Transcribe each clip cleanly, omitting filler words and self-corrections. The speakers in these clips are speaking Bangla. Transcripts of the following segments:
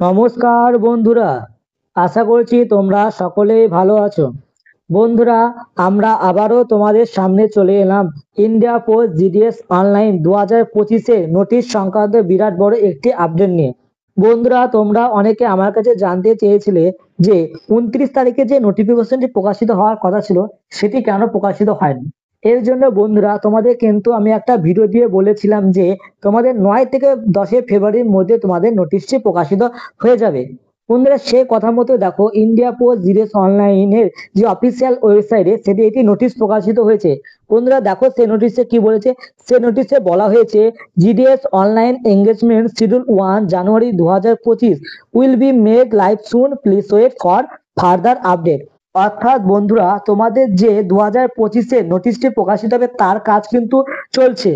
নমস্কার বন্ধুরা, আশা করছি তোমরা সকলেই ভালো আছো। বন্ধুরা, আমরা আবারও তোমাদের সামনে চলে এলাম ইন্ডিয়া পোস্ট জিডিএস অনলাইন 2025-এ নোটিশ সংক্রান্ত বিরাট বড় একটি আপডেট নিয়ে। বন্ধুরা, তোমরা অনেকে আমার কাছে জানতে চেয়েছিলে যে 29 তারিখে যে নোটিফিকেশনটি প্রকাশিত হওয়ার কথা ছিল সেটি কেন প্রকাশিত হয়নি। এর জন্য বন্ধুরা তোমাদের কিন্তু আমি একটা ভিডিও দিয়ে বলেছিলাম যে তোমাদের 9 থেকে 10 ফেব্রুয়ারির মধ্যে তোমাদের নোটিশটি প্রকাশিত হয়ে যাবে। বন্ধুরা, সে কথা মতো দেখো ইন্ডিয়া পোস্ট জিডিএস অনলাইনের যে অফিসিয়াল ওয়েবসাইটে সেটি একটি নোটিশ প্রকাশিত হয়েছে। বন্ধুরা দেখো, সেই নোটিশে কি বলেছে। সে নোটিশে বলা হয়েছে GDS online engagement schedule 1 January 2025 will be made live soon, please wait for further update. অর্থাৎ বন্ধুরা, তোমাদের যে 2025-এ নোটিশটি প্রকাশিত হবে তার কাজ কিন্তু চলছে।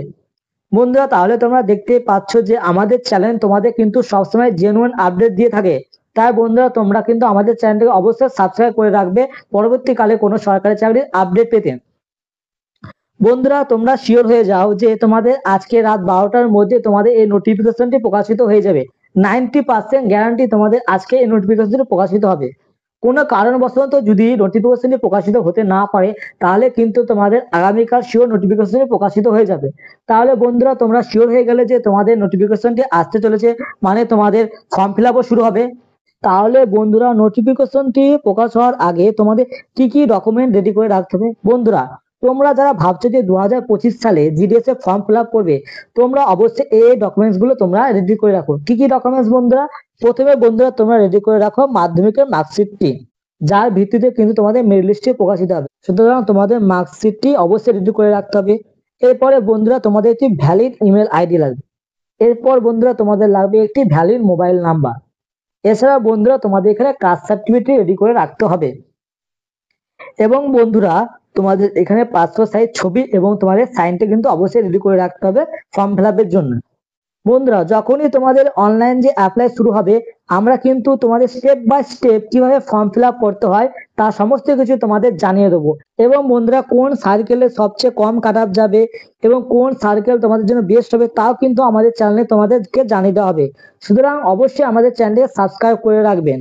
বন্ধুরা, তাহলে তোমরা দেখতে পাচ্ছ যে আমাদের চ্যানেল তোমাদের কিন্তু সবসময় জেনুইন আপডেট দিয়ে থাকে। তাই বন্ধুরা, তোমরা কিন্তু আমাদের চ্যানেলটাকে অবশ্যই সাবস্ক্রাইব করে রাখবে পরবর্তীকালে কোনো সরকারি চাকরির আপডেট পেতে। বন্ধুরা, তোমরা শিওর হয়ে যাও যে তোমাদের আজকে রাত 12টার মধ্যে তোমাদের এই নোটিফিকেশনটি প্রকাশিত হয়ে যাবে। 90% গ্যারান্টি তোমাদের আজকে এই নোটিফিকেশনটি প্রকাশিত হবে। কোনো কারণবশত যদি নোটিফিকেশনটি প্রকাশিত হতে না পারে তাহলে কিন্তু তোমাদের আগামীকাল শিওর নোটিফিকেশনটি প্রকাশিত হয়ে যাবে। তাহলে বন্ধুরা, তোমরা শিওর হয়ে গেলে যে তোমাদের নোটিফিকেশনটি আসতে চলেছে, মানে তোমাদের ফর্ম ফিল আপও শুরু হবে। তাহলে বন্ধুরা, নোটিফিকেশনটি প্রকাশ হওয়ার আগে তোমাদের কি কি ডকুমেন্ট রেডি করে রাখতে হবে। বন্ধুরা, তোমরা যারা ভাবছো যে 2025 সালে জিডিএস এ ফর্ম ফিল আপ করবে, তোমরা অবশ্যই এই ডকুমেন্টস গুলো তোমরা রেডি করে রাখো। কি কি ডকুমেন্টস বন্ধুরা? প্রথমে বন্ধুরা তোমরা রেডি করে রাখো মাধ্যমিকের মার্কশিটটি, যার ভিত্তিতে কিন্তু তোমাদের মেরিট লিস্টে প্রকাশিত হবে। সুতরাং তোমাদের মার্কশিটটি অবশ্যই রেডি করে রাখতে হবে। এরপরে বন্ধুরা তোমাদের একটি ভ্যালিড ইমেল আইডি লাগবে। এরপর বন্ধুরা তোমাদের লাগবে একটি ভ্যালিড মোবাইল নাম্বার। এছাড়া বন্ধুরা তোমাদের এখানে কাস্ট সার্টিফিকেট রেডি করে রাখতে হবে। এবং বন্ধুরা, তোমাদের এখানে পাসপোর্ট সাইজ ছবি এবং তোমাদের সাইনটা কিন্তু অবশ্যই রেডি করে রাখতে হবে ফর্ম ফিল আপের জন্য। বন্ধুরা, যখনই তোমাদের অনলাইন যে অ্যাপ্লাই শুরু হবে, আমরা কিন্তু তোমাদের স্টেপ বাই স্টেপ কিভাবে ফর্ম ফিল আপ করতে হয় তা সমস্ত কিছু তোমাদের জানিয়ে দেবো। এবং বন্ধুরা, কোন সার্কেলে সবচেয়ে কম কাট অফ যাবে এবং কোন সার্কেল তোমাদের জন্য বেস্ট হবে তাও কিন্তু আমাদের চ্যানেলে তোমাদেরকে জানিয়ে দেওয়া হবে। সুতরাং অবশ্যই আমাদের চ্যানেলকে সাবস্ক্রাইব করে রাখবেন।